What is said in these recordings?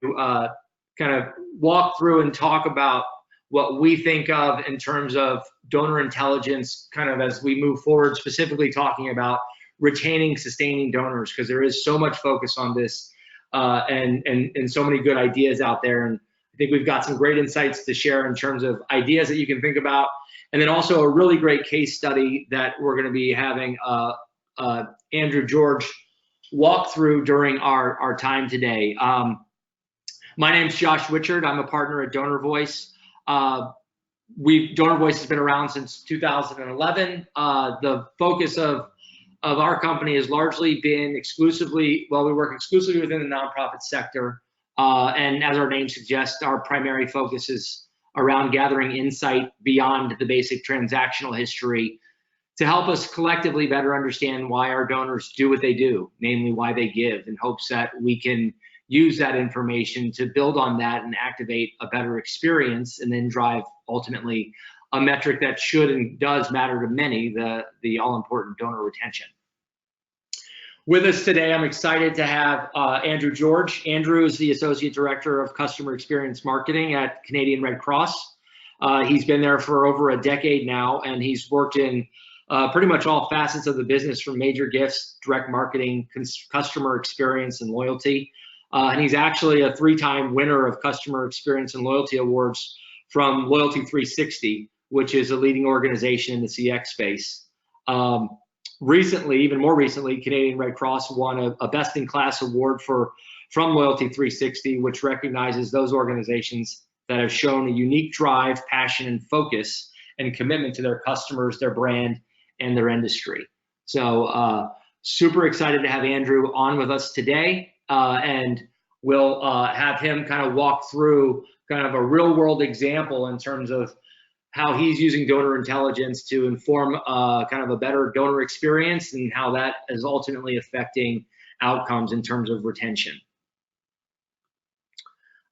kind of walk through and talk about what we think of in terms of donor intelligence, kind of as we move forward, specifically talking about retaining, sustaining donors, because there is so much focus on this and so many good ideas out there. And I think we've got some great insights to share in terms of ideas that you can think about. And then also a really great case study that we're going to be having Andrew George walk through during our time today. My name's Josh Wichard. I'm a partner at Donor Voice. Donor Voice has been around since 2011. The focus of our company has largely been we work exclusively within the nonprofit sector. And as our name suggests, our primary focus is around gathering insight beyond the basic transactional history to help us collectively better understand why our donors do what they do, namely why they give, in hopes that we can use that information to build on that and activate a better experience, and then drive ultimately a metric that should and does matter to many, the all-important donor retention. With us today, I'm excited to have Andrew George. Andrew is the Associate Director of Customer Experience Marketing at Canadian Red Cross. He's been there for over a decade now, and he's worked in pretty much all facets of the business, from major gifts, direct marketing, customer experience, and loyalty. And he's actually a 3-time winner of Customer Experience and Loyalty Awards from Loyalty 360, which is a leading organization in the CX space. Recently, even more recently, Canadian Red Cross won a best-in-class award from Loyalty 360, which recognizes those organizations that have shown a unique drive, passion, and focus and commitment to their customers, their brand, and their industry. So super excited to have Andrew on with us today, and we'll have him kind of walk through kind of a real-world example in terms of how he's using donor intelligence to inform kind of a better donor experience, and how that is ultimately affecting outcomes in terms of retention.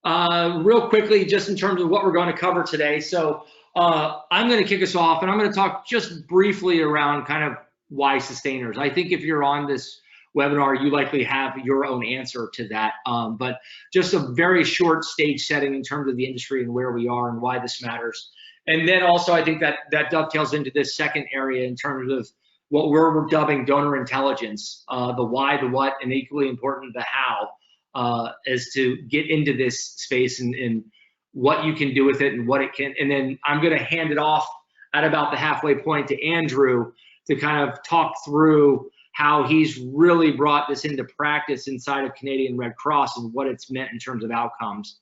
Real quickly, just in terms of what we're going to cover today. So I'm going to kick us off, and I'm going to talk just briefly around kind of why sustainers. I think if you're on this webinar, you likely have your own answer to that, but just a very short stage setting in terms of the industry and where we are and why this matters. And then also, I think that dovetails into this second area in terms of what we're dubbing donor intelligence, the why, the what, and equally important, the how, is to get into this space and what you can do with it and what it can. And then I'm going to hand it off at about the halfway point to Andrew to kind of talk through how he's really brought this into practice inside of Canadian Red Cross and what it's meant in terms of outcomes.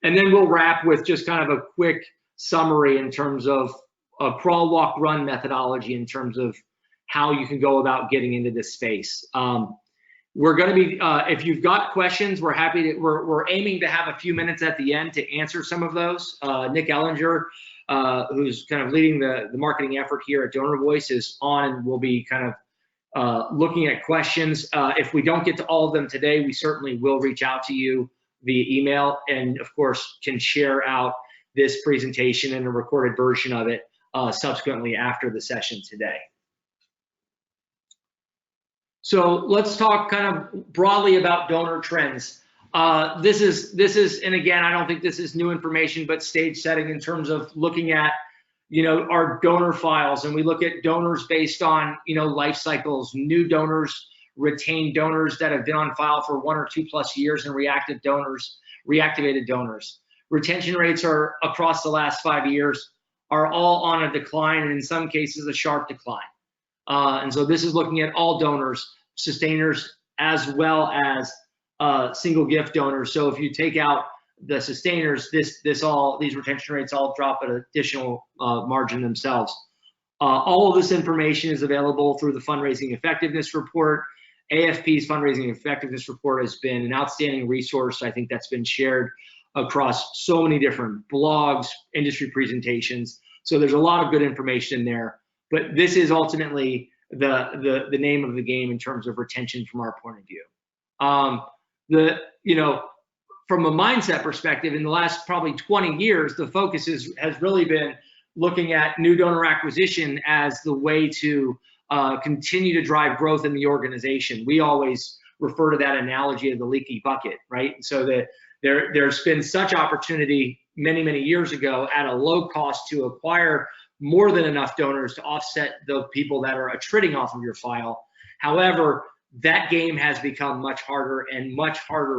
And then we'll wrap with just kind of a quick summary in terms of a crawl, walk, run methodology in terms of how you can go about getting into this space. We're going to be, if you've got questions, we're happy to, we're aiming to have a few minutes at the end to answer some of those. Nick Ellinger, who's kind of leading the marketing effort here at Donor Voice, is on, and we'll be kind of looking at questions. If we don't get to all of them today, we certainly will reach out to you via email, and of course can share out this presentation and a recorded version of it subsequently after the session today. So let's talk kind of broadly about donor trends. This is, and again, I don't think this is new information, but stage setting in terms of looking at, you know, our donor files, and we look at donors based on, you know, life cycles, new donors, retained donors that have been on file for 1 or 2+ years, and reactivated donors. Retention rates are across the last 5 years are all on a decline, and in some cases a sharp decline. And so this is looking at all donors, sustainers, as well as single gift donors. So if you take out the sustainers, these retention rates all drop at additional margin themselves. All of this information is available through the Fundraising Effectiveness Report. AFP's Fundraising Effectiveness Report has been an outstanding resource. I think that's been shared across so many different blogs, industry presentations. So there's a lot of good information in there, but this is ultimately the name of the game in terms of retention from our point of view. You know, from a mindset perspective, in the last probably 20 years, the focus has really been looking at new donor acquisition as the way to continue to drive growth in the organization. We always refer to that analogy of the leaky bucket, right? So that there's been such opportunity many, many years ago at a low cost to acquire more than enough donors to offset the people that are attriting off of your file. However, that game has become much harder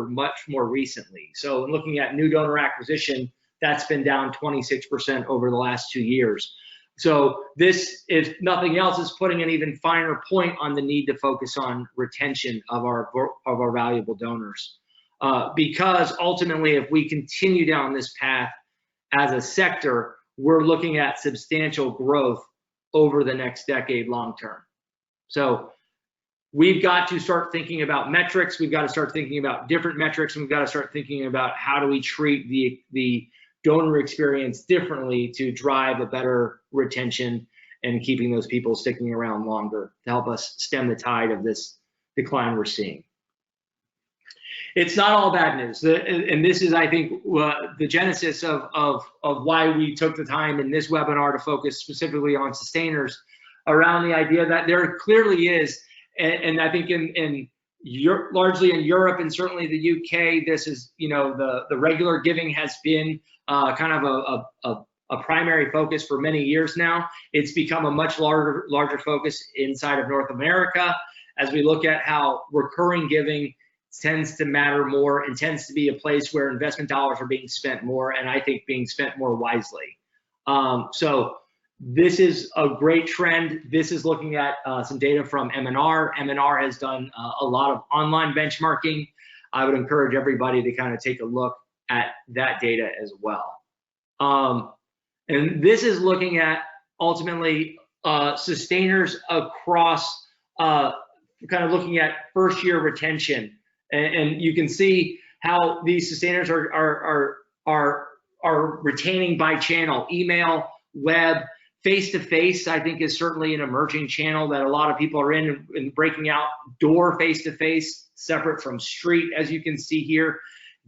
much more recently. So looking at new donor acquisition, that's been down 26% over the last 2 years. So this, if nothing else, is putting an even finer point on the need to focus on retention of our valuable donors. Because ultimately, if we continue down this path as a sector, we're looking at substantial growth over the next decade long term. So we've got to start thinking about metrics. We've got to start thinking about different metrics, and we've got to start thinking about how do we treat the donor experience differently to drive a better retention and keeping those people sticking around longer to help us stem the tide of this decline we're seeing. It's not all bad news, and this is, I think, the genesis of why we took the time in this webinar to focus specifically on sustainers, around the idea that there clearly is, and I think in Europe, largely in Europe and certainly the UK, this is, the regular giving has been kind of a primary focus for many years now. It's become a much larger focus inside of North America as we look at how recurring giving tends to matter more and tends to be a place where investment dollars are being spent more, and I think being spent more wisely. So this is a great trend. This is looking at some data from M&R. M&R has done a lot of online benchmarking. I would encourage everybody to kind of take a look at that data as well. And this is looking at ultimately sustainers across, kind of looking at first year retention. And you can see how these sustainers are retaining by channel: email, web, face-to-face. I think is certainly an emerging channel that a lot of people are in, and breaking out door face-to-face, separate from street, as you can see here.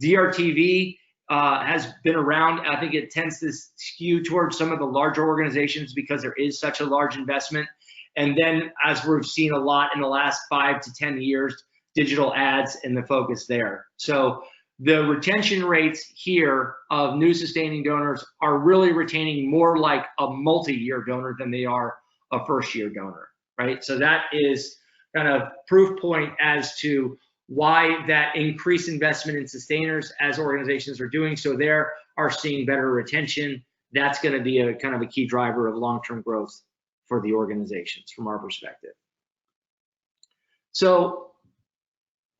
DRTV has been around. I think it tends to skew towards some of the larger organizations because there is such a large investment. And then, as we've seen a lot in the last 5 to 10 years, digital ads and the focus there. So the retention rates here of new sustaining donors are really retaining more like a multi-year donor than they are a first-year donor, right? So that is kind of proof point as to why that increased investment in sustainers, as organizations are doing so there, are seeing better retention. That's going to be a kind of a key driver of long-term growth for the organizations from our perspective. So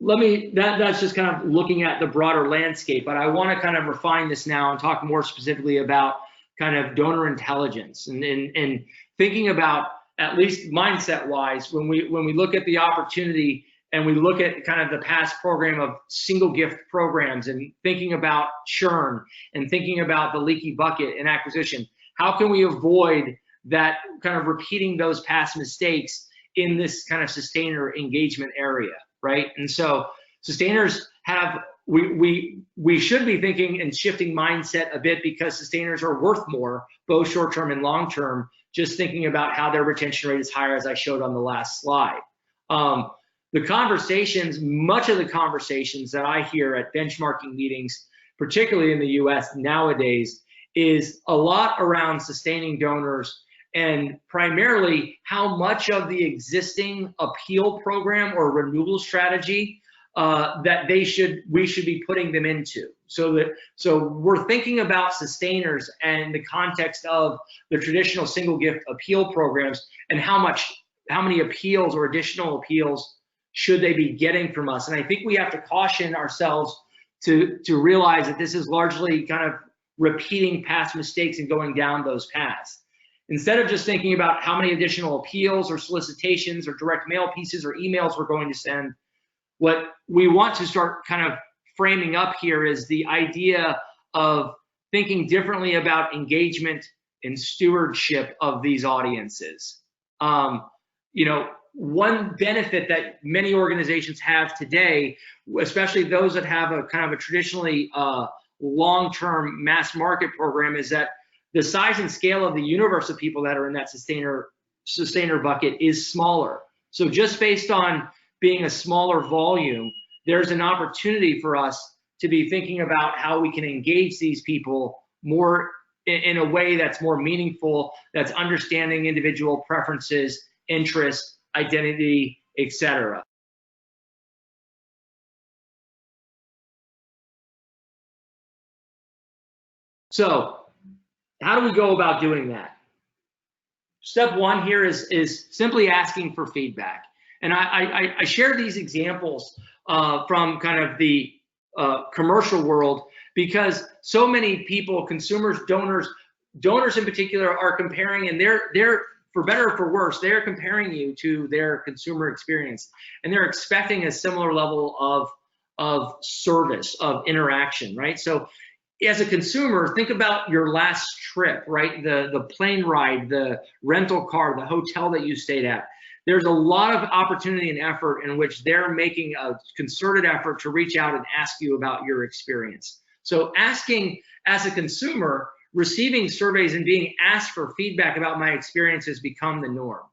that's just kind of looking at the broader landscape, but I want to kind of refine this now and talk more specifically about kind of donor intelligence and thinking about, at least mindset wise, when we look at the opportunity and we look at kind of the past program of single gift programs and thinking about churn and thinking about the leaky bucket and acquisition, how can we avoid that kind of repeating those past mistakes in this kind of sustainer engagement area? Right, and so sustainers have, we should be thinking and shifting mindset a bit, because sustainers are worth more, both short-term and long-term, just thinking about how their retention rate is higher, as I showed on the last slide. The conversations, much of the conversations that I hear at benchmarking meetings, particularly in the US nowadays, is a lot around sustaining donors, and primarily how much of the existing appeal program or renewal strategy that we should be putting them into. So we're thinking about sustainers and the context of the traditional single gift appeal programs, and how many appeals or additional appeals should they be getting from us. And I think we have to caution ourselves to realize that this is largely kind of repeating past mistakes and going down those paths. Instead of just thinking about how many additional appeals or solicitations or direct mail pieces or emails we're going to send, what we want to start kind of framing up here is the idea of thinking differently about engagement and stewardship of these audiences. One benefit that many organizations have today, especially those that have a kind of a traditionally long-term mass market program, is that the size and scale of the universe of people that are in that sustainer bucket is smaller. So just based on being a smaller volume, there's an opportunity for us to be thinking about how we can engage these people more in a way that's more meaningful, that's understanding individual preferences, interests, identity, etc. So how do we go about doing that? Step one here is simply asking for feedback. And I share these examples from kind of the commercial world because so many people, consumers, donors in particular, are comparing, and they're for better or for worse, they're comparing you to their consumer experience, and they're expecting a similar level of service, of interaction, right? So as a consumer, think about your last trip, right? The plane ride, the rental car, the hotel that you stayed at. There's a lot of opportunity and effort in which they're making a concerted effort to reach out and ask you about your experience. So asking as a consumer, receiving surveys and being asked for feedback about my experience has become the norm,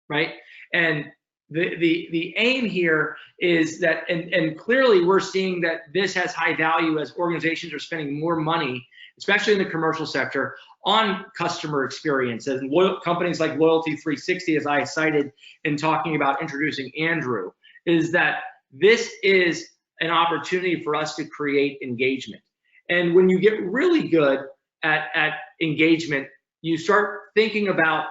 right? And the aim here is that, and clearly we're seeing that this has high value as organizations are spending more money, especially in the commercial sector, on customer experience. And companies like Loyalty 360, as I cited in talking about introducing Andrew, is that this is an opportunity for us to create engagement. And when you get really good at engagement, you start thinking about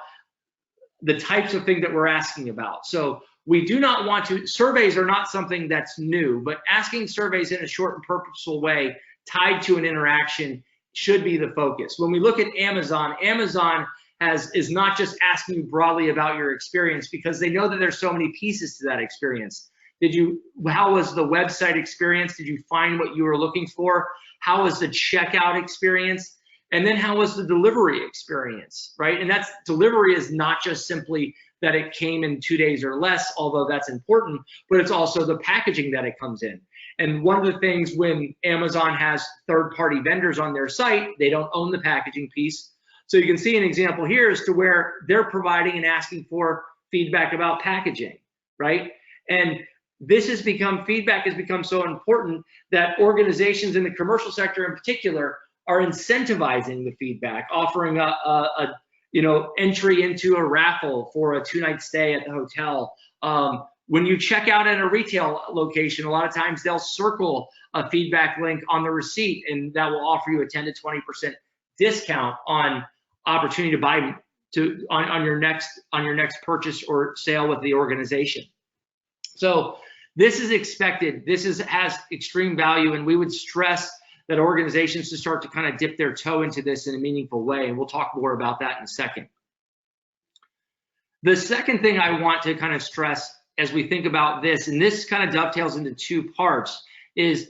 the types of things that we're asking about. So we do not want to, surveys are not something that's new, but asking surveys in a short and purposeful way tied to an interaction should be the focus. When we look at Amazon, Amazon is not just asking you broadly about your experience because they know that there's so many pieces to that experience. How was the website experience? Did you find what you were looking for? How was the checkout experience? And then how was the delivery experience, right? And delivery is not just simply that it came in 2 days or less, although that's important, but it's also the packaging that it comes in. And one of the things when Amazon has third-party vendors on their site, they don't own the packaging piece. So you can see an example here as to where they're providing and asking for feedback about packaging, right? And feedback has become so important that organizations in the commercial sector in particular are incentivizing the feedback, offering a entry into a raffle for a 2-night stay at the hotel. When you check out at a retail location, a lot of times they'll circle a feedback link on the receipt, and that will offer you a 10 to 20% discount on opportunity to buy on your next purchase or sale with the organization. So this is expected. This has extreme value, and we would stress that organizations to start to kind of dip their toe into this in a meaningful way, and we'll talk more about that in a second. The second thing I want to kind of stress as we think about this, and this kind of dovetails into two parts, is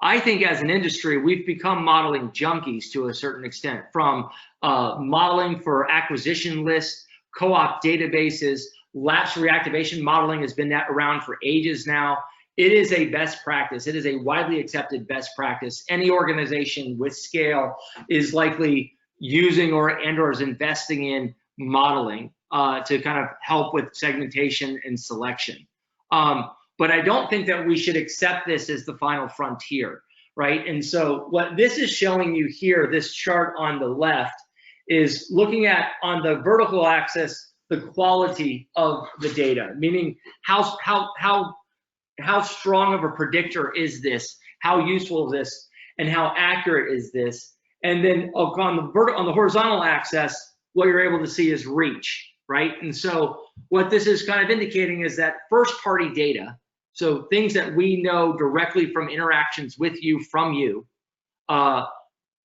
I think as an industry, we've become modeling junkies to a certain extent, from modeling for acquisition lists, co-op databases, lapse reactivation modeling has been around for ages now. It is a best practice. It is a widely accepted best practice. Any organization with scale is likely using or is investing in modeling to kind of help with segmentation and selection. But I don't think that we should accept this as the final frontier, right? And so what this is showing you here, this chart on the left, is looking at, on the vertical axis, the quality of the data, meaning how strong of a predictor is this, how useful is this, and how accurate is this. And then on the horizontal axis, what you're able to see is reach, right? And so what this is kind of indicating is that first-party data, so things that we know directly from interactions with you, from you,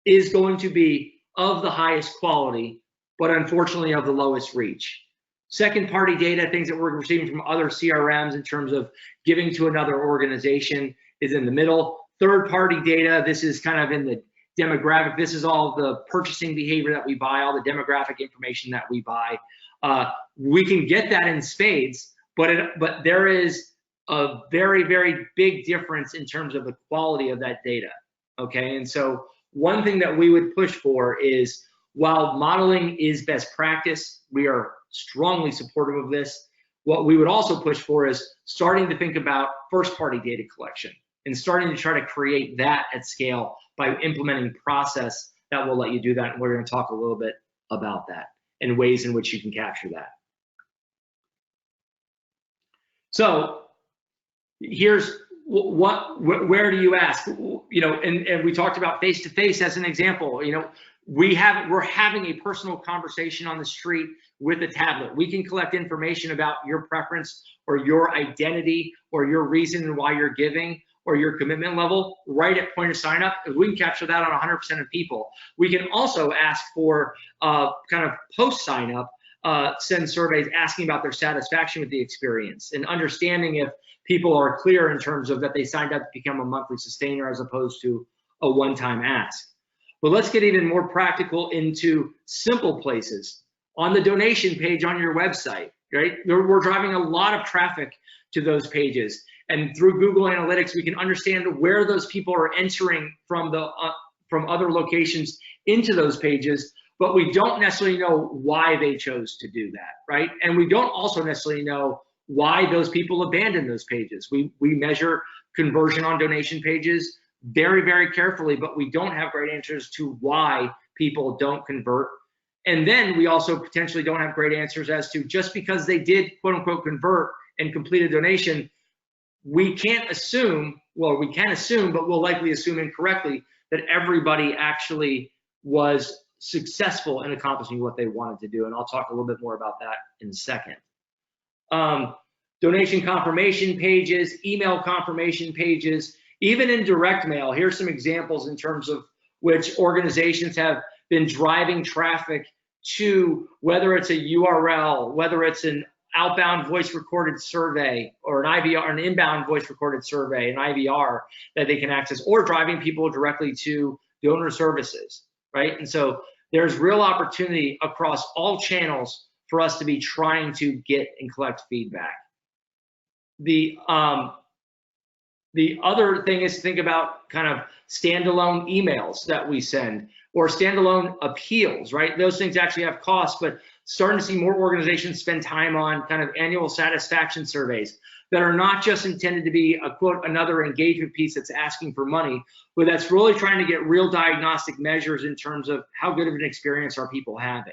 is going to be of the highest quality, but unfortunately of the lowest reach. Second-party data, things that we're receiving from other CRMs in terms of giving to another organization, is in the middle. Third-party data, this is kind of in the demographic. This is all the purchasing behavior that we buy, all the demographic information that we buy. We can get that in spades, but there is a very, very big difference in terms of the quality of that data, okay? And so one thing that we would push for is, while modeling is best practice, we are strongly supportive of this. What we would also push for is starting to think about first-party data collection, and starting to try to create that at scale by implementing process that will let you do that. And we're going to talk a little bit about that and ways in which you can capture that. So here's where do you ask? You know, and we talked about face-to-face as an example. You know, we're having a personal conversation on the street with a tablet. We can collect information about your preference or your identity or your reason why you're giving or your commitment level right at point of sign up. We can capture that on 100% of people. We can also ask for kind of post sign up, send surveys asking about their satisfaction with the experience and understanding if people are clear in terms of that they signed up to become a monthly sustainer as opposed to a one-time ask. But let's get even more practical into simple places. On the donation page on your website, right? We're driving a lot of traffic to those pages. And through Google Analytics, we can understand where those people are entering from other locations into those pages, but we don't necessarily know why they chose to do that, right? And we don't also necessarily know why those people abandoned those pages. We measure conversion on donation pages very, very carefully, but we don't have great answers to why people don't convert. And then we also potentially don't have great answers as to just because they did quote unquote convert and complete a donation, we can't assume, well, we can assume, but we'll likely assume incorrectly that everybody actually was successful in accomplishing what they wanted to do. And I'll talk a little bit more about that in a second. Donation confirmation pages, email confirmation pages, even in direct mail. Here's some examples in terms of which organizations have been driving traffic to, whether it's a URL, whether it's an outbound voice recorded survey or an IVR, an inbound voice recorded survey, an IVR that they can access, or driving people directly to donor services, right? And so there's real opportunity across all channels for us to be trying to get and collect feedback. The other thing is to think about kind of standalone emails that we send or standalone appeals, right? Those things actually have costs, but starting to see more organizations spend time on kind of annual satisfaction surveys that are not just intended to be a quote, another engagement piece that's asking for money, but that's really trying to get real diagnostic measures in terms of how good of an experience are people having.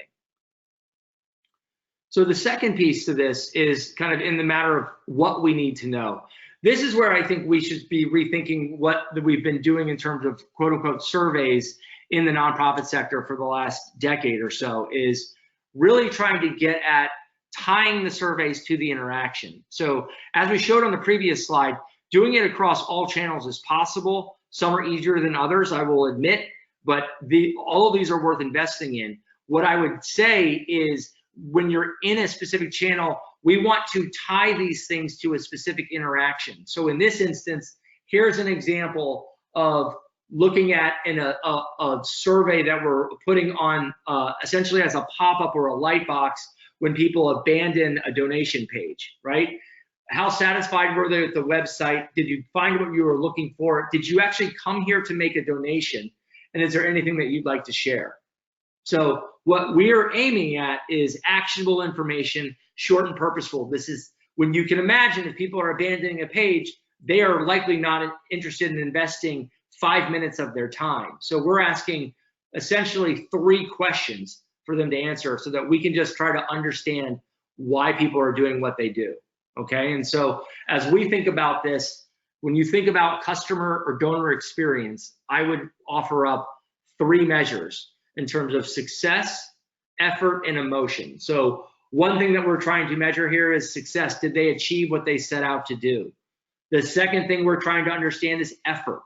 So the second piece to this is kind of in the matter of what we need to know. This is where I think we should be rethinking what we've been doing in terms of quote unquote surveys in the nonprofit sector for the last decade or so, is really trying to get at tying the surveys to the interaction. So as we showed on the previous slide, doing it across all channels is possible. Some are easier than others, I will admit, but all of these are worth investing in. What I would say is when you're in a specific channel, we want to tie these things to a specific interaction. So in this instance, here's an example of looking at in a survey that we're putting on essentially as a pop-up or a light box when people abandon a donation page, right? How satisfied were they with the website? Did you find what you were looking for? Did you actually come here to make a donation? And is there anything that you'd like to share? So what we're aiming at is actionable information, short and purposeful. This is when you can imagine if people are abandoning a page, they are likely not interested in investing 5 minutes of their time. So we're asking essentially 3 questions for them to answer so that we can just try to understand why people are doing what they do, okay? And so as we think about this, when you think about customer or donor experience, I would offer up 3 measures in terms of success, effort, and emotion. So one thing that we're trying to measure here is success. Did they achieve what they set out to do? The second thing we're trying to understand is effort.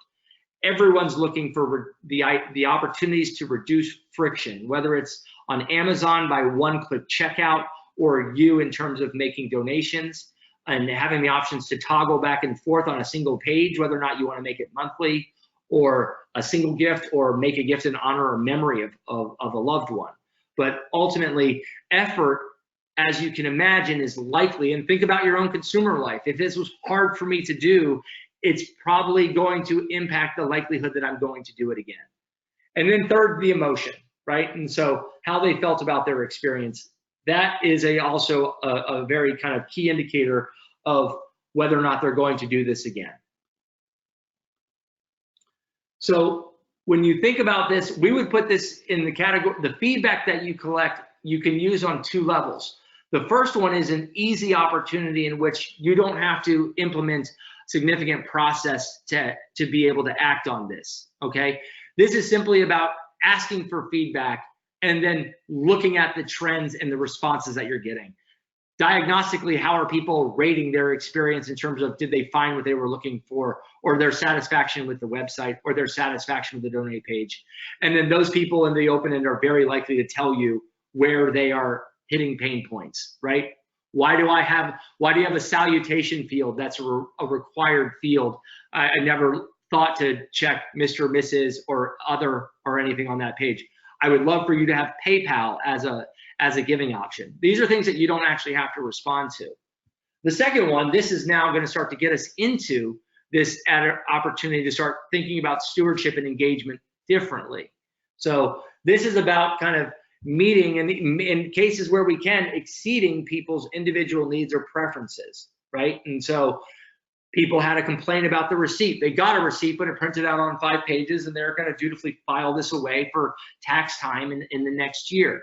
Everyone's looking for the opportunities to reduce friction, whether it's on Amazon by one-click checkout or you in terms of making donations and having the options to toggle back and forth on a single page, whether or not you want to make it monthly or a single gift or make a gift in honor or memory of a loved one. But ultimately, effort, as you can imagine, is likely, and think about your own consumer life. If this was hard for me to do, it's probably going to impact the likelihood that I'm going to do it again. And then third, the emotion, right? And so how they felt about their experience. That is also a very kind of key indicator of whether or not they're going to do this again. So when you think about this, we would put this in the category, the feedback that you collect, you can use on two levels. The first one is an easy opportunity in which you don't have to implement significant process to be able to act on this, okay? This is simply about asking for feedback and then looking at the trends and the responses that you're getting. Diagnostically, how are people rating their experience in terms of did they find what they were looking for, or their satisfaction with the website, or their satisfaction with the donate page? And then those people in the open end are very likely to tell you where they are hitting pain points, right? Why do you have a salutation field that's a required field? I never thought to check Mr., Mrs., or other or anything on that page. I would love for you to have PayPal as a giving option. These are things that you don't actually have to respond to. The second one, this is now going to start to get us into this opportunity to start thinking about stewardship and engagement differently. So this is about kind of meeting, and in cases where we can, exceeding people's individual needs or preferences, right? And so people had a complaint about the receipt. They got a receipt, but it printed out on 5 pages, and they're going to dutifully file this away for tax time in the next year.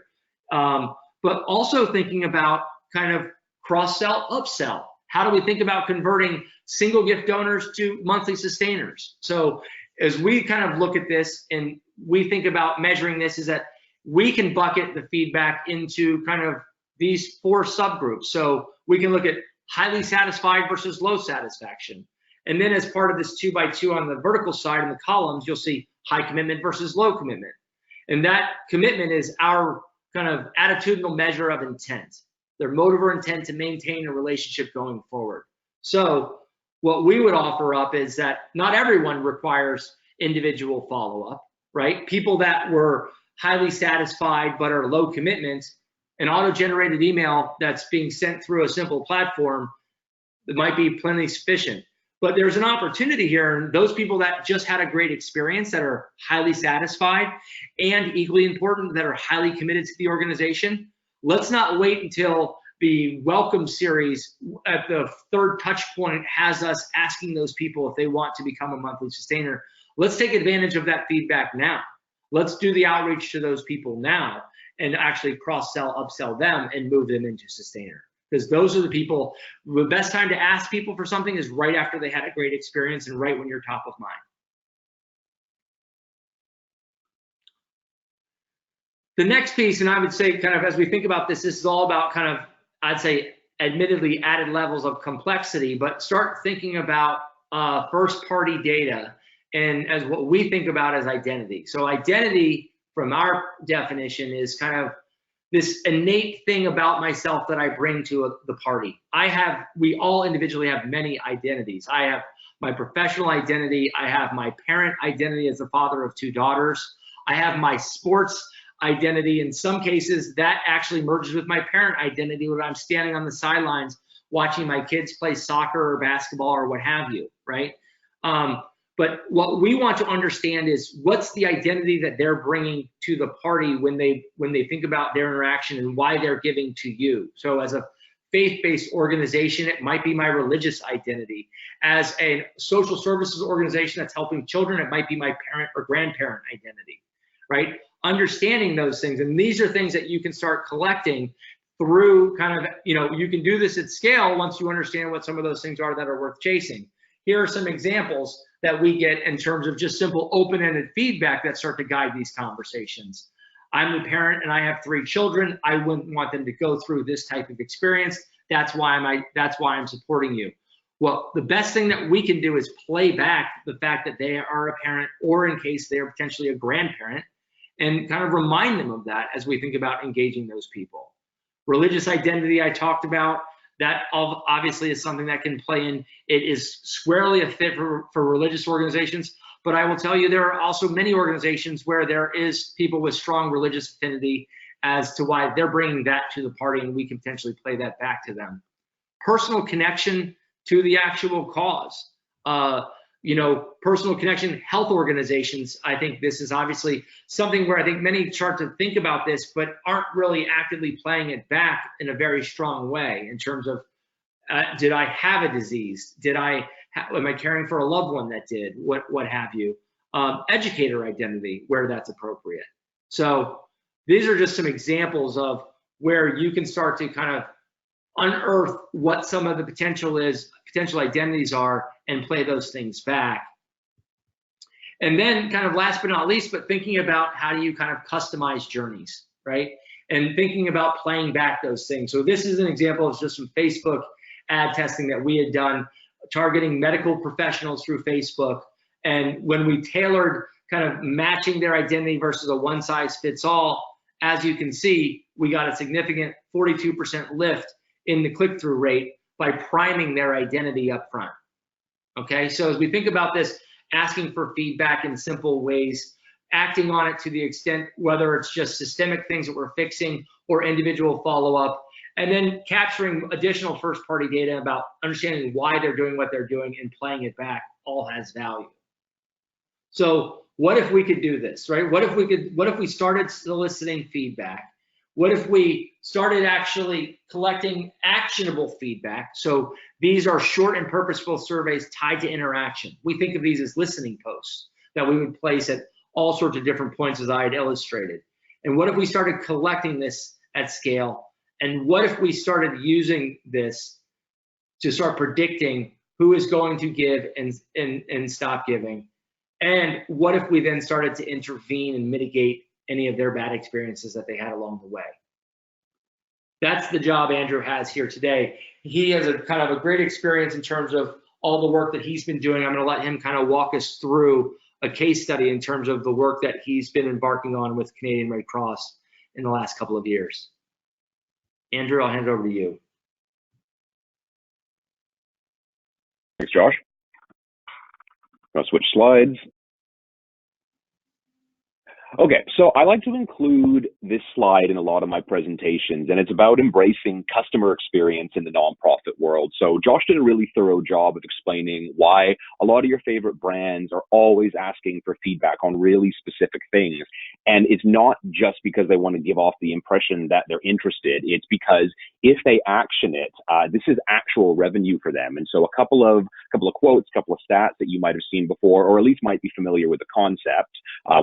But also thinking about kind of cross-sell, upsell. How do we think about converting single gift donors to monthly sustainers? So as we kind of look at this and we think about measuring this, is that we can bucket the feedback into kind of these 4 subgroups. So we can look at highly satisfied versus low satisfaction. And then as part of this 2x2 on the vertical side in the columns, you'll see high commitment versus low commitment. And that commitment is our kind of attitudinal measure of intent, their motive or intent to maintain a relationship going forward. So what we would offer up is that not everyone requires individual follow-up, right? People that were highly satisfied but are low commitment, an auto-generated email that's being sent through a simple platform, that might be plenty sufficient. But there's an opportunity here, and those people that just had a great experience, that are highly satisfied, and equally important, that are highly committed to the organization, let's not wait until the welcome series at the 3rd touch point has us asking those people if they want to become a monthly sustainer. Let's take advantage of that feedback now. Let's do the outreach to those people now and actually cross-sell, upsell them, and move them into sustainer. Because those are the people, the best time to ask people for something is right after they had a great experience and right when you're top of mind. The next piece, and I would say kind of as we think about this, this is all about kind of, I'd say, admittedly added levels of complexity, but start thinking about first-party data and as what we think about as identity. So identity, from our definition, is kind of this innate thing about myself that I bring to the party. We all individually have many identities. I have my professional identity. I have my parent identity as the father of 2 daughters. I have my sports identity. In some cases, that actually merges with my parent identity when I'm standing on the sidelines watching my kids play soccer or basketball or what have you, right? But what we want to understand is what's the identity that they're bringing to the party when they think about their interaction and why they're giving to you. So as a faith-based organization, it might be my religious identity. As a social services organization that's helping children, it might be my parent or grandparent identity, right? Understanding those things. And these are things that you can start collecting through kind of, you can do this at scale once you understand what some of those things are that are worth chasing. Here are some examples that we get in terms of just simple open-ended feedback that start to guide these conversations. I'm the parent and I have 3 children. I wouldn't want them to go through this type of experience. That's why I'm supporting you. Well, the best thing that we can do is play back the fact that they are a parent, or in case they are potentially a grandparent, and kind of remind them of that as we think about engaging those people. Religious identity I talked about. That obviously is something that can play in. It is squarely a fit for religious organizations, but I will tell you there are also many organizations where there is people with strong religious affinity as to why they're bringing that to the party, and we can potentially play that back to them. Personal connection to the actual cause. Personal connection, health organizations. I think this is obviously something where I think many start to think about this, but aren't really actively playing it back in a very strong way in terms of, did I have a disease? Am I caring for a loved one that did? What have you? educator identity where that's appropriate. So these are just some examples of where you can start to kind of unearth what some of the potential identities are, and play those things back. And then kind of last but not least, but thinking about how do you kind of customize journeys, right? And thinking about playing back those things. So this is an example of just some Facebook ad testing that we had done, targeting medical professionals through Facebook. And when we tailored kind of matching their identity versus a one size fits all, as you can see, we got a significant 42% lift in the click-through rate by priming their identity up front. Okay, so as we think about this, asking for feedback in simple ways, acting on it to the extent whether it's just systemic things that we're fixing or individual follow-up, and then capturing additional first-party data about understanding why they're doing what they're doing and playing it back all has value. So what if we could do this, right? What if we started soliciting feedback? What if we started actually collecting actionable feedback? So these are short and purposeful surveys tied to interaction. We think of these as listening posts that we would place at all sorts of different points, as I had illustrated. And what if we started collecting this at scale? And what if we started using this to start predicting who is going to give and stop giving? And what if we then started to intervene and mitigate any of their bad experiences that they had along the way? That's the job Andrew has here today. He has a kind of a great experience in terms of all the work that he's been doing. I'm going to let him kind of walk us through a case study in terms of the work that he's been embarking on with Canadian Red Cross in the last couple of years. Andrew, I'll hand it over to you. Thanks, Josh. I'll switch slides. Okay, so I like to include this slide in a lot of my presentations, and it's about embracing customer experience in the nonprofit world. So Josh did a really thorough job of explaining why a lot of your favorite brands are always asking for feedback on really specific things. And it's not just because they want to give off the impression that they're interested. It's because if they action it, this is actual revenue for them. And so a couple of quotes, a couple of stats that you might have seen before, or at least might be familiar with the concept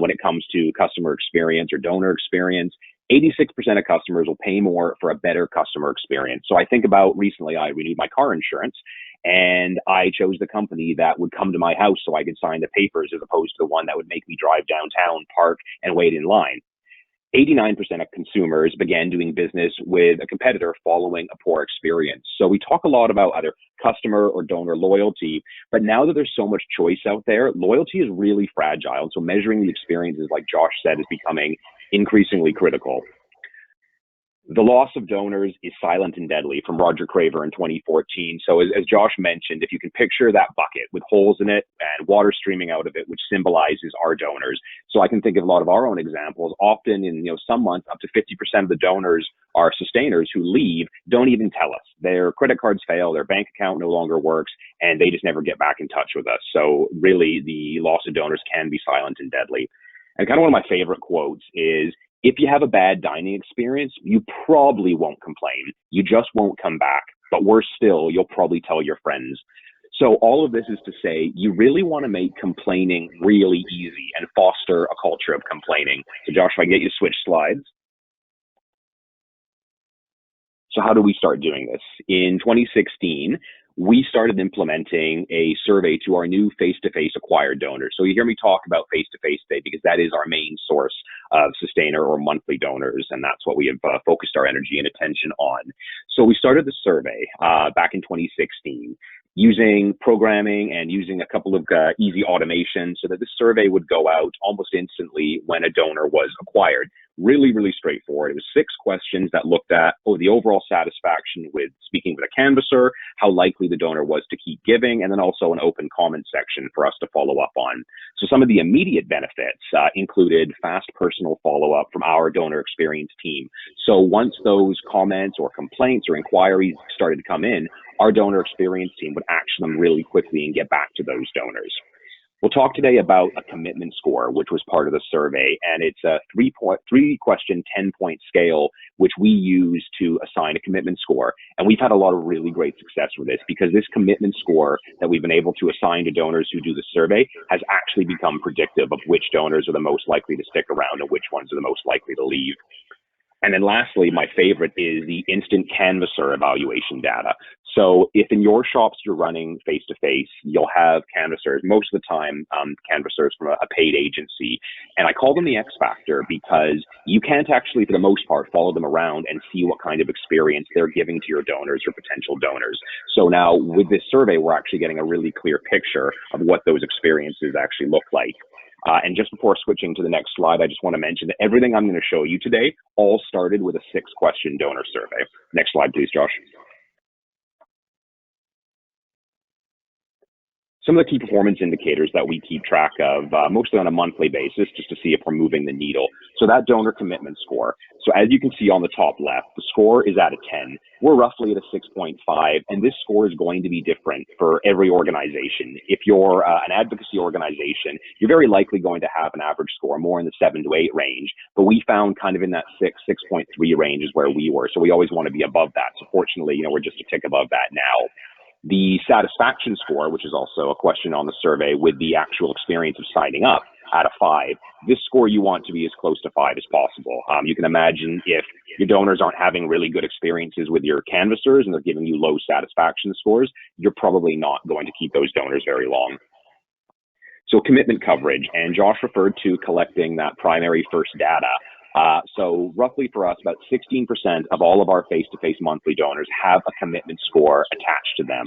when it comes to customer experience or donor experience. 86% of customers will pay more for a better customer experience. So I think about recently I renewed my car insurance, and I chose the company that would come to my house so I could sign the papers, as opposed to the one that would make me drive downtown, park, and wait in line. 89% of consumers began doing business with a competitor following a poor experience. So we talk a lot about either customer or donor loyalty, but now that there's so much choice out there, loyalty is really fragile. So measuring the experiences, like Josh said, is becoming increasingly critical. The loss of donors is silent and deadly, from Roger Craver in 2014. So as Josh mentioned, if you can picture that bucket with holes in it and water streaming out of it, which symbolizes our donors. So I can think of a lot of our own examples. Often in some months, up to 50% of the donors are sustainers who leave, don't even tell us. Their credit cards fail, their bank account no longer works, and they just never get back in touch with us. So really, the loss of donors can be silent and deadly. And kind of one of my favorite quotes is, if you have a bad dining experience, you probably won't complain. You just won't come back. But worse still, you'll probably tell your friends. So all of this is to say, you really want to make complaining really easy and foster a culture of complaining. So Josh, if I can get you to switch slides. So how do we start doing this? In 2016, we started implementing a survey to our new face-to-face acquired donors. So you hear me talk about face-to-face today because that is our main source of sustainer or monthly donors, and that's what we have focused our energy and attention on. So we started the survey back in 2016 using programming and using a couple of easy automations so that the survey would go out almost instantly when a donor was acquired. Really, really straightforward. It was 6 questions that looked at the overall satisfaction with speaking with a canvasser, how likely the donor was to keep giving, and then also an open comment section for us to follow up on. So some of the immediate benefits included fast personal follow-up from our donor experience team. So once those comments or complaints or inquiries started to come in, our donor experience team would action them really quickly and get back to those donors. We'll talk today about a commitment score, which was part of the survey, and it's a three question, 10-point scale, which we use to assign a commitment score. And we've had a lot of really great success with this because this commitment score that we've been able to assign to donors who do the survey has actually become predictive of which donors are the most likely to stick around and which ones are the most likely to leave. And then lastly, my favorite is the instant canvasser evaluation data. So if in your shops you're running face-to-face, you'll have canvassers, most of the time canvassers from a paid agency. And I call them the X factor because you can't actually, for the most part, follow them around and see what kind of experience they're giving to your donors or potential donors. So now with this survey, we're actually getting a really clear picture of what those experiences actually look like. And just before switching to the next slide, I just want to mention that everything I'm going to show you today all started with a 6-question donor survey. Next slide, please, Josh. Some of the key performance indicators that we keep track of, mostly on a monthly basis, just to see if we're moving the needle. So that donor commitment score. So as you can see on the top left, the score is at a 10. We're roughly at a 6.5, and this score is going to be different for every organization. If you're an advocacy organization, you're very likely going to have an average score more in the 7 to 8 range, but we found kind of in that 6.3 range is where we were. So we always want to be above that. So fortunately, we're just a tick above that now. The satisfaction score, which is also a question on the survey with the actual experience of signing up, at a 5. This score you want to be as close to 5 as possible. You can imagine if your donors aren't having really good experiences with your canvassers and they're giving you low satisfaction scores, you're probably not going to keep those donors very long. So commitment coverage, and Josh referred to collecting that primary first data. So roughly for us, about 16% of all of our face-to-face monthly donors have a commitment score attached to them,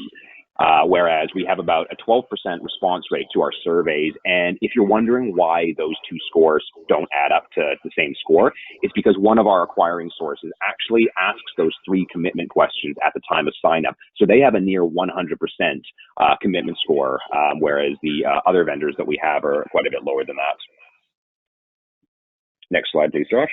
whereas we have about a 12% response rate to our surveys. And if you're wondering why those two scores don't add up to the same score, it's because one of our acquiring sources actually asks those 3 commitment questions at the time of sign up. So they have a near 100% commitment score, whereas the other vendors that we have are quite a bit lower than that. Next slide, please, Josh.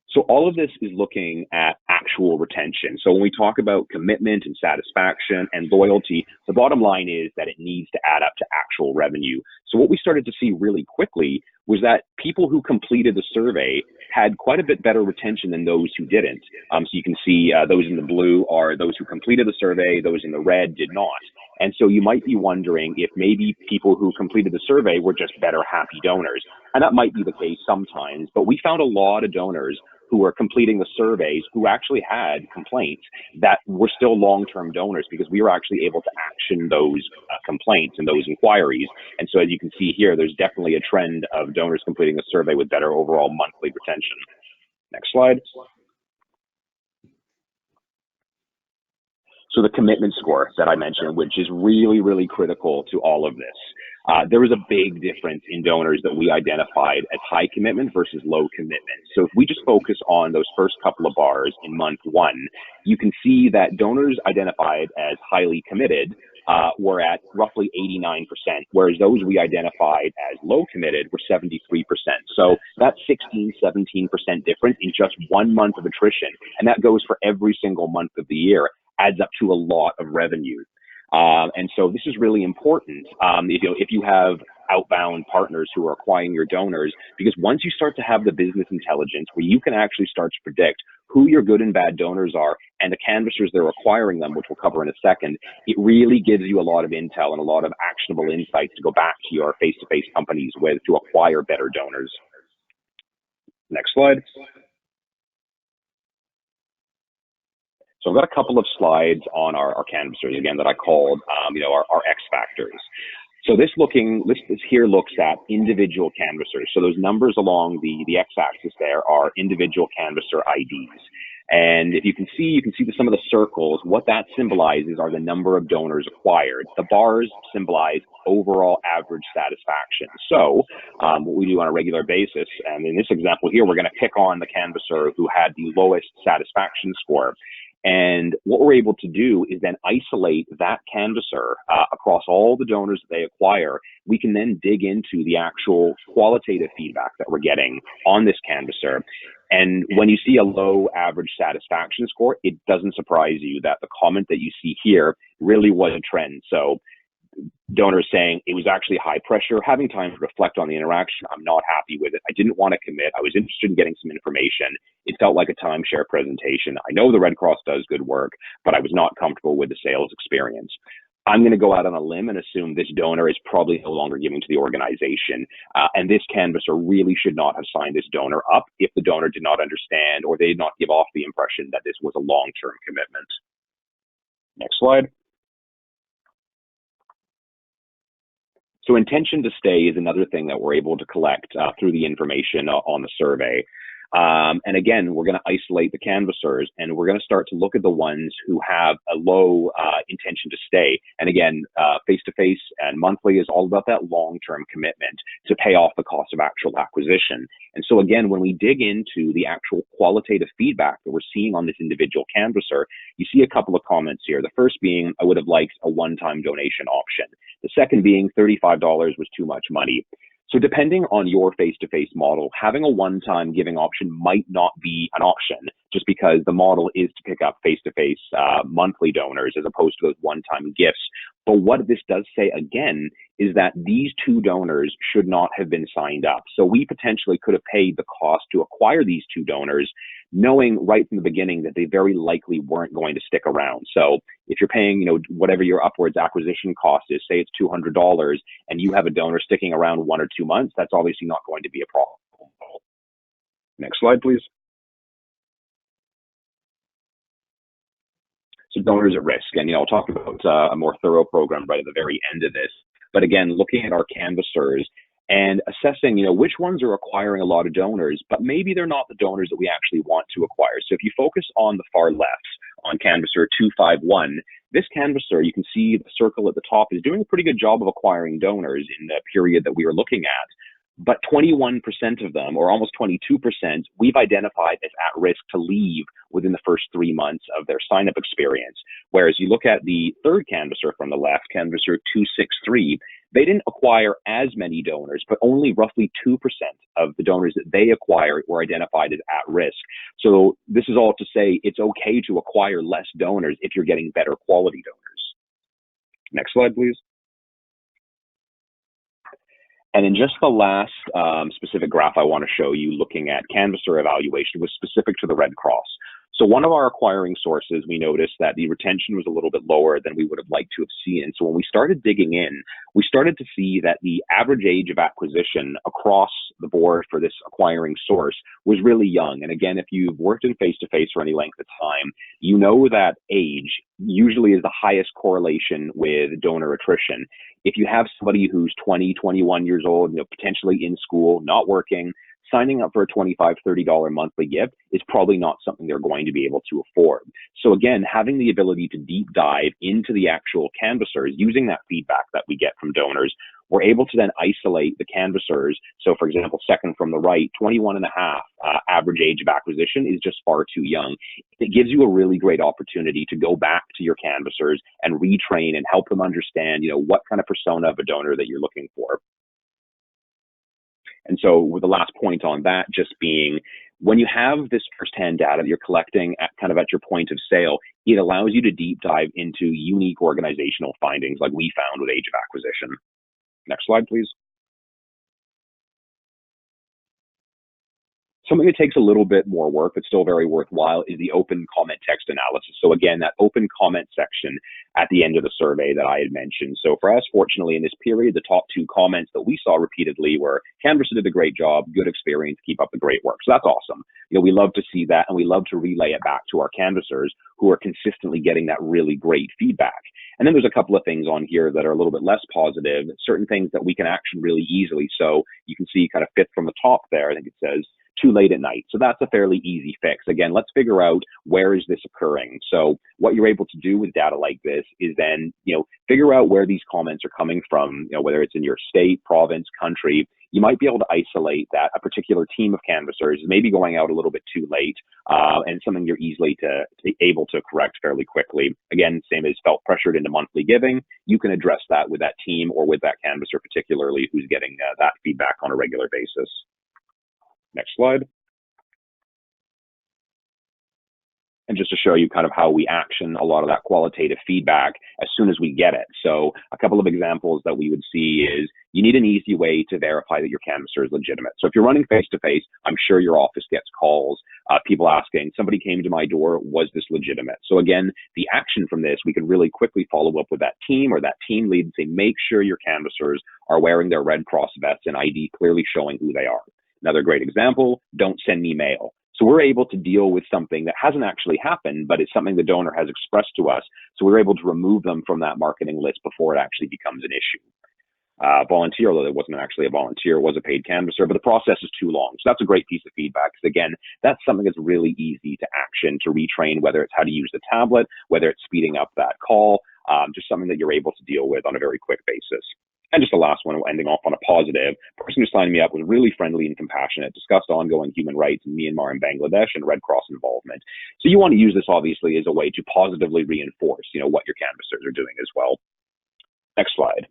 So all of this is looking at actual retention. So when we talk about commitment and satisfaction and loyalty, the bottom line is that it needs to add up to actual revenue. So what we started to see really quickly was that people who completed the survey had quite a bit better retention than those who didn't. So you can see those in the blue are those who completed the survey, those in the red did not. And so you might be wondering if maybe people who completed the survey were just better, happy donors. And that might be the case sometimes, but we found a lot of donors who were completing the surveys who actually had complaints that were still long-term donors because we were actually able to action those complaints and those inquiries. And so as you can see here, there's definitely a trend of donors completing the survey with better overall monthly retention. Next slide. So the commitment score that I mentioned, which is really, really critical to all of this. There was a big difference in donors that we identified as high commitment versus low commitment. So if we just focus on those first couple of bars in month 1, you can see that donors identified as highly committed were at roughly 89%, whereas those we identified as low committed were 73%. So that's 16-17% difference in just 1 month of attrition. And that goes for every single month of the year, adds up to a lot of revenue. And so this is really important if you have outbound partners who are acquiring your donors, because once you start to have the business intelligence where you can actually start to predict who your good and bad donors are and the canvassers that are acquiring them, which we'll cover in a second, it really gives you a lot of intel and a lot of actionable insights to go back to your face-to-face companies with to acquire better donors. Next slide. So I've got a couple of slides on our canvassers, again, that I called, our X factors. So this here looks at individual canvassers. So those numbers along the X-axis there are individual canvasser IDs. And if you can see some of the circles, what that symbolizes are the number of donors acquired. The bars symbolize overall average satisfaction. So what we do on a regular basis, and in this example here, we're going to pick on the canvasser who had the lowest satisfaction score. And what we're able to do is then isolate that canvasser across all the donors that they acquire. We can then dig into the actual qualitative feedback that we're getting on this canvasser. And when you see a low average satisfaction score, it doesn't surprise you that the comment that you see here really was a trend. So donors saying it was actually high pressure, having time to reflect on the interaction. I'm not happy with it. I didn't want to commit. I was interested in getting some information. It felt like a timeshare presentation. I know the Red Cross does good work, but I was not comfortable with the sales experience. I'm going to go out on a limb and assume this donor is probably no longer giving to the organization. And this canvasser really should not have signed this donor up if the donor did not understand or they did not give off the impression that this was a long-term commitment. Next slide. So intention to stay is another thing that we're able to collect through the information on the survey. And again, we're going to isolate the canvassers and we're going to start to look at the ones who have a low intention to stay. And again, face-to-face and monthly is all about that long-term commitment to pay off the cost of actual acquisition. And so again, when we dig into the actual qualitative feedback that we're seeing on this individual canvasser, you see a couple of comments here. The first being, I would have liked a one-time donation option. The second being $35 was too much money. So depending on your face-to-face model, having a one-time giving option might not be an option just because the model is to pick up face-to-face monthly donors as opposed to those one-time gifts. But what this does say again is that these two donors should not have been signed up. So we potentially could have paid the cost to acquire these two donors, knowing right from the beginning that they very likely weren't going to stick around. So if you're paying, whatever your upwards acquisition cost is, say it's $200, and you have a donor sticking around 1 or 2 months, that's obviously not going to be a problem. Next slide, please. So donors at risk, and I'll talk about a more thorough program right at the very end of this. But again, looking at our canvassers and assessing, which ones are acquiring a lot of donors, but maybe they're not the donors that we actually want to acquire. So if you focus on the far left, on canvasser 251, this canvasser, you can see the circle at the top is doing a pretty good job of acquiring donors in the period that we were looking at. But 21% of them, or almost 22%, we've identified as at risk to leave within the first 3 months of their sign-up experience. Whereas you look at the third canvasser from the left, canvasser 263, they didn't acquire as many donors, but only roughly 2% of the donors that they acquired were identified as at risk. So this is all to say it's okay to acquire less donors if you're getting better quality donors. Next slide, please. And in just the last specific graph I want to show you looking at canvasser evaluation was specific to the Red Cross. So one of our acquiring sources, we noticed that the retention was a little bit lower than we would have liked to have seen. So when we started digging in, we started to see that the average age of acquisition across the board for this acquiring source was really young. And again, if you've worked in face-to-face for any length of time, you know that age usually is the highest correlation with donor attrition. If you have somebody who's 20, 21 years old, potentially in school, not working, signing up for a $25, $30 monthly gift is probably not something they're going to be able to afford. So again, having the ability to deep dive into the actual canvassers, using that feedback that we get from donors, we're able to then isolate the canvassers. So for example, second from the right, 21 and a half average age of acquisition is just far too young. It gives you a really great opportunity to go back to your canvassers and retrain and help them understand, what kind of persona of a donor that you're looking for. And so with the last point on that just being, when you have this firsthand data that you're collecting at your point of sale, it allows you to deep dive into unique organizational findings like we found with age of acquisition. Next slide, please. Something that takes a little bit more work, but still very worthwhile, is the open comment text analysis. So again, that open comment section at the end of the survey that I had mentioned. So for us, fortunately, in this period, the top 2 comments that we saw repeatedly were, "Canvasser did a great job, good experience, keep up the great work." So that's awesome. We love to see that, and we love to relay it back to our canvassers who are consistently getting that really great feedback. And then there's a couple of things on here that are a little bit less positive, certain things that we can action really easily. So you can see fifth from the top there, I think it says, too late at night. So that's a fairly easy fix. Again, let's figure out where is this occurring. So what you're able to do with data like this is then, figure out where these comments are coming from, whether it's in your state, province, country. You might be able to isolate that a particular team of canvassers is maybe going out a little bit too late, and something you're easily able to correct fairly quickly. Again, same as felt pressured into monthly giving, you can address that with that team or with that canvasser particularly who's getting that feedback on a regular basis. Next slide. and just to show you kind of how we action a lot of that qualitative feedback as soon as we get it. So a couple of examples that we would see is you need an easy way to verify that your canvasser is legitimate. So if you're running face-to-face, I'm sure your office gets calls, people asking, somebody came to my door, was this legitimate? So again, the action from this, we can really quickly follow up with that team or that team lead and say, make sure your canvassers are wearing their Red Cross vests and ID clearly showing who they are. Another great example, don't send me mail. So we're able to deal with something that hasn't actually happened, but it's something the donor has expressed to us. So we're able to remove them from that marketing list before it actually becomes an issue. Volunteer, although it wasn't actually a volunteer, it was a paid canvasser, but the process is too long. So that's a great piece of feedback. Because again, that's something that's really easy to action, to retrain, whether it's how to use the tablet, whether it's speeding up that call, just something that you're able to deal with on a very quick basis. And just the last one, ending off on a positive, the person who signed me up was really friendly and compassionate, discussed ongoing human rights in Myanmar and Bangladesh and Red Cross involvement. So you want to use this obviously as a way to positively reinforce, what your canvassers are doing as well. Next slide.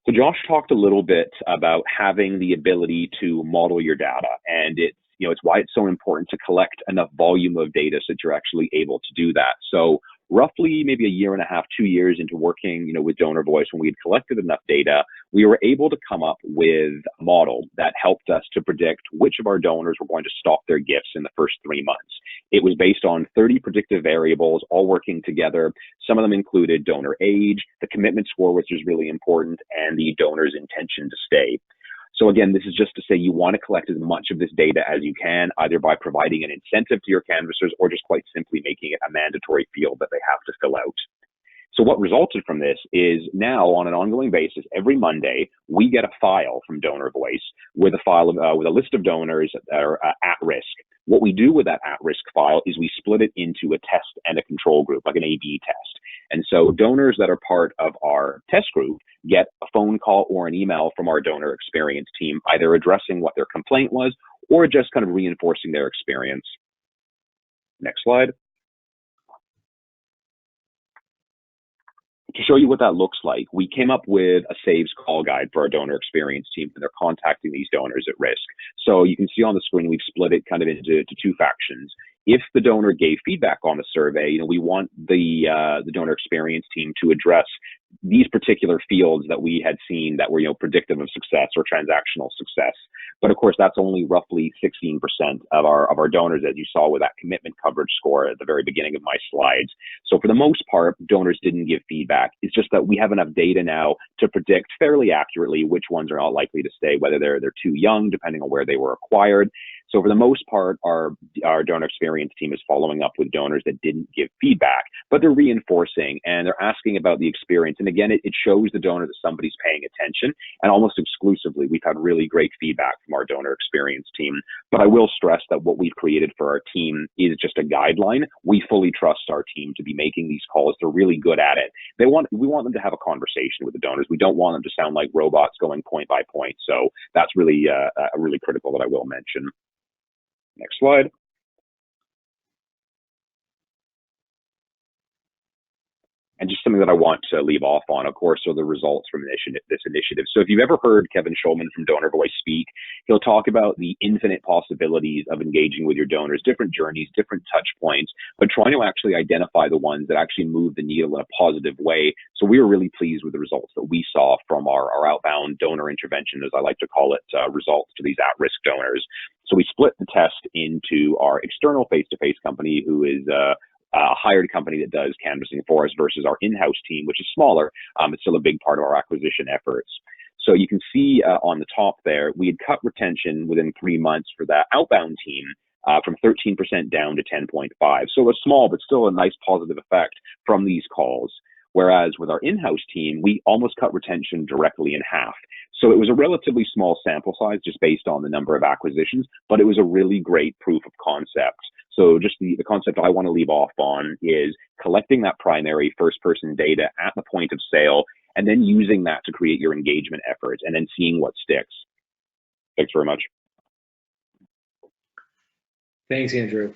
So Josh talked a little bit about having the ability to model your data, and it's why it's so important to collect enough volume of data so that you're actually able to do that. So roughly maybe a year and a half, 2 years into working, with Donor Voice, when we had collected enough data, we were able to come up with a model that helped us to predict which of our donors were going to stop their gifts in the first 3 months. It was based on 30 predictive variables, all working together. Some of them included donor age, the commitment score, which is really important, and the donor's intention to stay. So again, this is just to say you want to collect as much of this data as you can, either by providing an incentive to your canvassers or just quite simply making it a mandatory field that they have to fill out. So what resulted from this is now on an ongoing basis, every Monday, we get a file from Donor Voice with a file with a list of donors that are at risk. What we do with that at-risk file is we split it into a test and a control group, like an A/B test. And so donors that are part of our test group get a phone call or an email from our donor experience team, either addressing what their complaint was or just kind of reinforcing their experience. Next slide. To show you what that looks like, we came up with a saves call guide for our donor experience team when they're contacting these donors at risk. So you can see on the screen, we've split it kind of into two factions. If the donor gave feedback on the survey, we want the donor experience team to address these particular fields that we had seen that were, predictive of success or transactional success. But of course, that's only roughly 16% of our donors, as you saw with that commitment coverage score at the very beginning of my slides. So for the most part, donors didn't give feedback. It's just that we have enough data now to predict fairly accurately which ones are not likely to stay, whether they're too young, depending on where they were acquired. So for the most part, our donor experience team is following up with donors that didn't give feedback, but they're reinforcing and they're asking about the experience. And again, it shows the donor that somebody's paying attention, and almost exclusively, we've had really great feedback from our donor experience team. But I will stress that what we've created for our team is just a guideline. We fully trust our team to be making these calls. They're really good at it. We want them to have a conversation with the donors. We don't want them to sound like robots going point by point. So that's really really critical that I will mention. Next slide. And just something that I want to leave off on, of course, are the results from this initiative. So if you've ever heard Kevin Schulman from Donor Voice speak, he'll talk about the infinite possibilities of engaging with your donors, different journeys, different touch points, but trying to actually identify the ones that actually move the needle in a positive way. So we were really pleased with the results that we saw from our outbound donor intervention, as I like to call it, results to these at-risk donors. So we split the test into our external face-to-face company, who is a hired company that does canvassing for us, versus our in-house team, which is smaller. It's still a big part of our acquisition efforts. So you can see on the top there, we had cut retention within 3 months for that outbound team from 13% down to 10.5. So it was small, but still a nice positive effect from these calls. Whereas with our in-house team, we almost cut retention directly in half. So it was a relatively small sample size just based on the number of acquisitions, but it was a really great proof of concept. So just the concept I want to leave off on is collecting that primary first-person data at the point of sale, and then using that to create your engagement efforts, and then seeing what sticks. Thanks very much. Thanks, Andrew.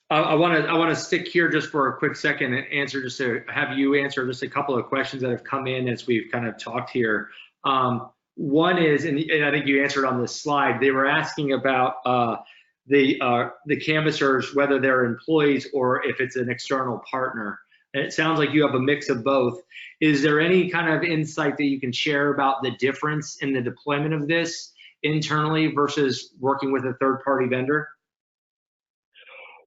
I want to stick here just for a quick second and answer, just to have you answer just a couple of questions that have come in as we've kind of talked here. One is, and I think you answered on this slide, they were asking about the canvassers, whether they're employees or if it's an external partner. And it sounds like you have a mix of both. Is there any kind of insight that you can share about the difference in the deployment of this internally versus working with a third-party vendor?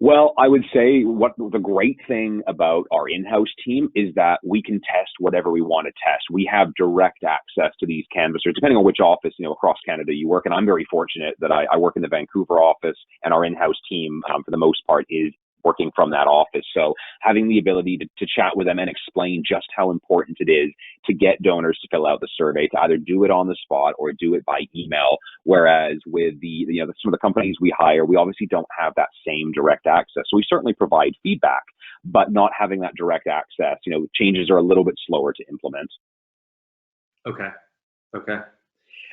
Well, I would say what the great thing about our in-house team is that we can test whatever we want to test. We have direct access to these canvassers, depending on which office, across Canada you work. And I'm very fortunate that I work in the Vancouver office, and our in-house team, for the most part, is working from that office. So having the ability to chat with them and explain just how important it is to get donors to fill out the survey, to either do it on the spot or do it by email. Whereas with some of the companies we hire, we obviously don't have that same direct access. So we certainly provide feedback, but not having that direct access, changes are a little bit slower to implement. Okay.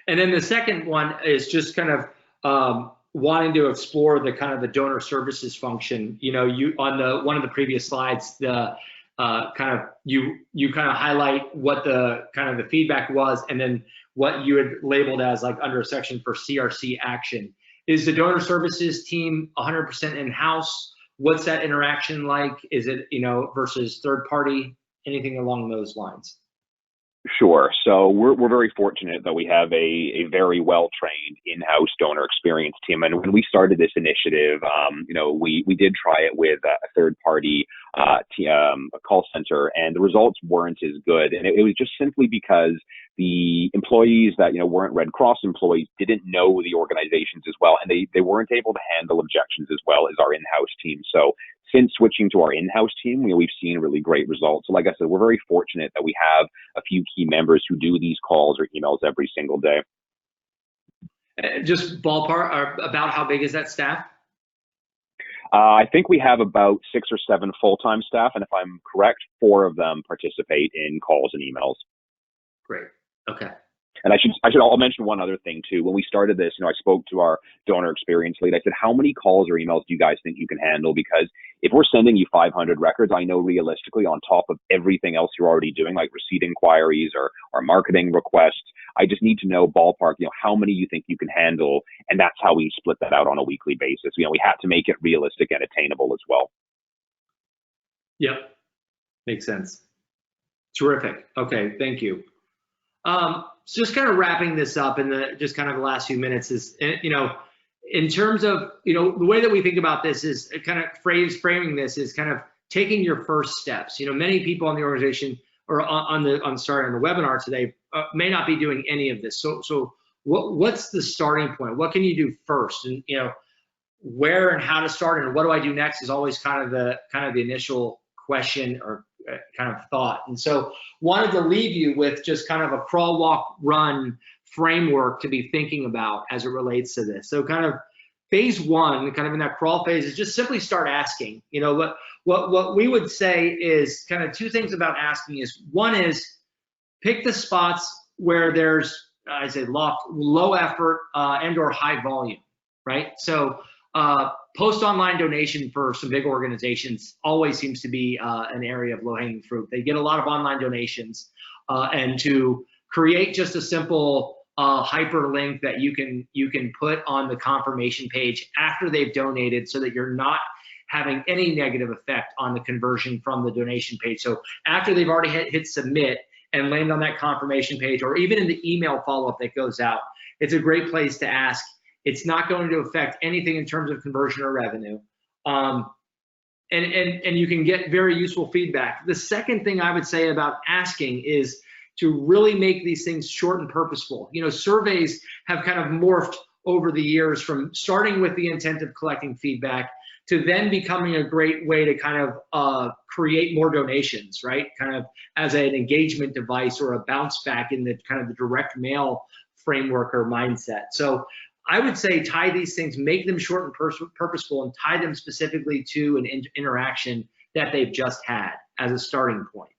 And then the second one is just kind of wanting to explore the kind of the donor services function. You on one of the previous slides, the you kind of highlight what the kind of the feedback was, and then what you had labeled as like under a section for CRC action. Is the donor services team 100% in-house? What's that interaction like? Is it versus third party? Anything along those lines? Sure. So we're very fortunate that we have a very well-trained in-house donor experience team. And when we started this initiative, we did try it with a third-party a call center, and the results weren't as good. And it was just simply because the employees that weren't Red Cross employees didn't know the organizations as well, and they weren't able to handle objections as well as our in-house team. So since switching to our in-house team, we've seen really great results. So like I said, we're very fortunate that we have a few key members who do these calls or emails every single day. Just ballpark, about how big is that staff? I think we have about 6 or 7 full-time staff, and if I'm correct, 4 of them participate in calls and emails. Great. Okay. And I'll mention one other thing too. When we started this, I spoke to our donor experience lead. I said, how many calls or emails do you guys think you can handle? Because if we're sending you 500 records, I know realistically on top of everything else you're already doing, like receipt inquiries or marketing requests, I just need to know ballpark, how many you think you can handle. And that's how we split that out on a weekly basis. We had to make it realistic and attainable as well. Yep. Makes sense. Terrific. Okay. Thank you. So just kind of wrapping this up in the last few minutes is, in terms of, the way that we think about this is kind of framing this is kind of taking your first steps. Many people in the organization or on the webinar today may not be doing any of this. So what's the starting point? What can you do first? And, where and how to start and what do I do next is always kind of the initial question or kind of thought. And so wanted to leave you with just kind of a crawl, walk, run framework to be thinking about as it relates to this. So kind of phase one, kind of in that crawl phase, is just simply start asking. What we would say is kind of 2 things about asking is, one is pick the spots where there's, I say low effort and or high volume, right? So post online donation for some big organizations always seems to be an area of low-hanging fruit. They get a lot of online donations, and to create just a simple hyperlink that you can put on the confirmation page after they've donated, so that you're not having any negative effect on the conversion from the donation page. So after they've already hit submit and land on that confirmation page, or even in the email follow-up that goes out, it's a great place to ask. It's not going to affect anything in terms of conversion or revenue. And you can get very useful feedback. The second thing I would say about asking is to really make these things short and purposeful. Surveys have kind of morphed over the years from starting with the intent of collecting feedback to then becoming a great way to kind of create more donations, right? Kind of as an engagement device or a bounce back in the kind of the direct mail framework or mindset. So I would say tie these things, make them short and purposeful, and tie them specifically to an interaction that they've just had as a starting point.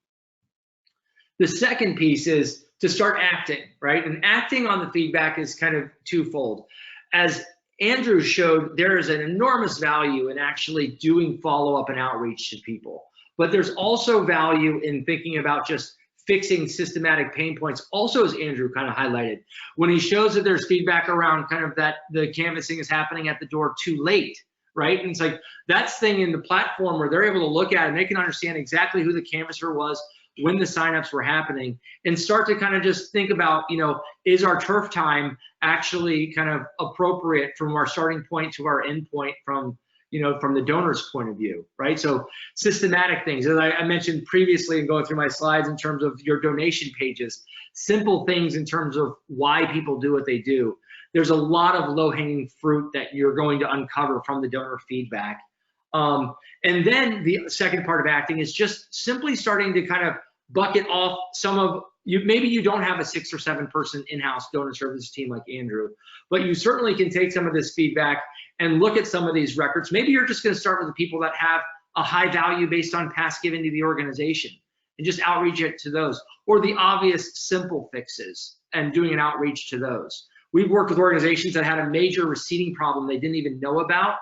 The second piece is to start acting, right? And acting on the feedback is kind of twofold. As Andrew showed, there is an enormous value in actually doing follow-up and outreach to people. But there's also value in thinking about just fixing systematic pain points. Also, as Andrew kind of highlighted, when he shows that there's feedback around kind of that the canvassing is happening at the door too late, right? And it's like that's thing in the platform where they're able to look at it and they can understand exactly who the canvasser was, when the signups were happening, and start to kind of just think about, you know, is our turf time actually kind of appropriate from our starting point to our end point from, you know, from the donor's point of view, right? So systematic things, as I mentioned previously and going through my slides in terms of your donation pages, simple things in terms of why people do what they do. There's a lot of low-hanging fruit that you're going to uncover from the donor feedback. And then the second part of acting is just simply starting to kind of bucket off some of you. Maybe you don't have a 6 or 7 person in-house donor services team like Andrew, but you certainly can take some of this feedback and look at some of these records. Maybe you're just going to start with the people that have a high value based on past giving to the organization and just outreach it to those, or the obvious simple fixes and doing an outreach to those. We've worked with organizations that had a major receipting problem they didn't even know about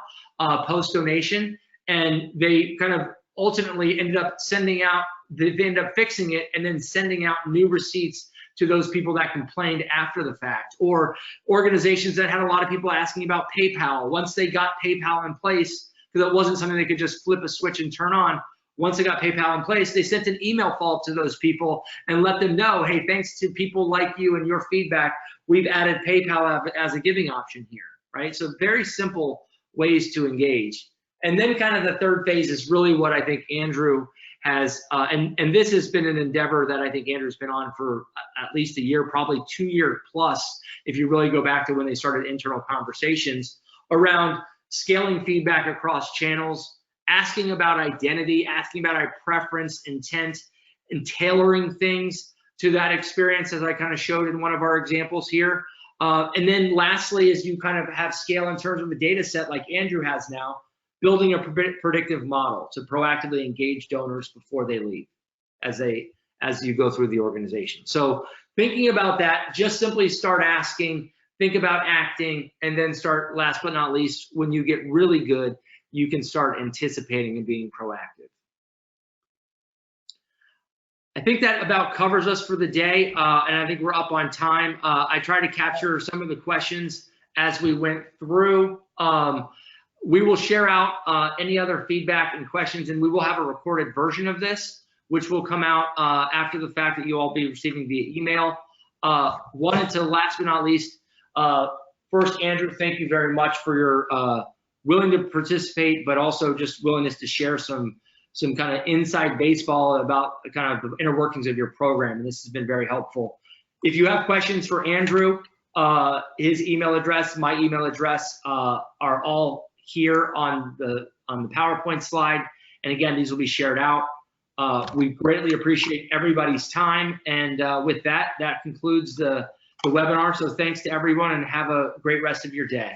post-donation, and they kind of ultimately ended up sending out, they ended up fixing it and then sending out new receipts to those people that complained after the fact, or organizations that had a lot of people asking about PayPal. Once they got PayPal in place, because it wasn't something they could just flip a switch and turn on, once they got PayPal in place, they sent an email follow-up to those people and let them know, hey, thanks to people like you and your feedback, we've added PayPal as a giving option here, right? So very simple ways to engage. And then kind of the third phase is really what I think Andrew has, and this has been an endeavor that I think Andrew's been on for at least a year, probably 2 years plus, if you really go back to when they started internal conversations around scaling feedback across channels, asking about identity, asking about our preference, intent, and tailoring things to that experience, as I kind of showed in one of our examples here. And then lastly, as you kind of have scale in terms of a data set like Andrew has now, building a predictive model to proactively engage donors before they leave as you go through the organization. So thinking about that, just simply start asking, think about acting, and then start, last but not least, when you get really good, you can start anticipating and being proactive. I think that about covers us for the day, and I think we're up on time. I tried to capture some of the questions as we went through. We will share out any other feedback and questions, and we will have a recorded version of this, which will come out after the fact that you all be receiving via email. Wanted to, last but not least, first, Andrew, thank you very much for your willing to participate, but also just willingness to share some kind of inside baseball about kind of the inner workings of your program. And this has been very helpful. If you have questions for Andrew, his email address, my email address are all here on the PowerPoint slide. And again, these will be shared out. We greatly appreciate everybody's time. And with that, that concludes the webinar. So thanks to everyone and have a great rest of your day.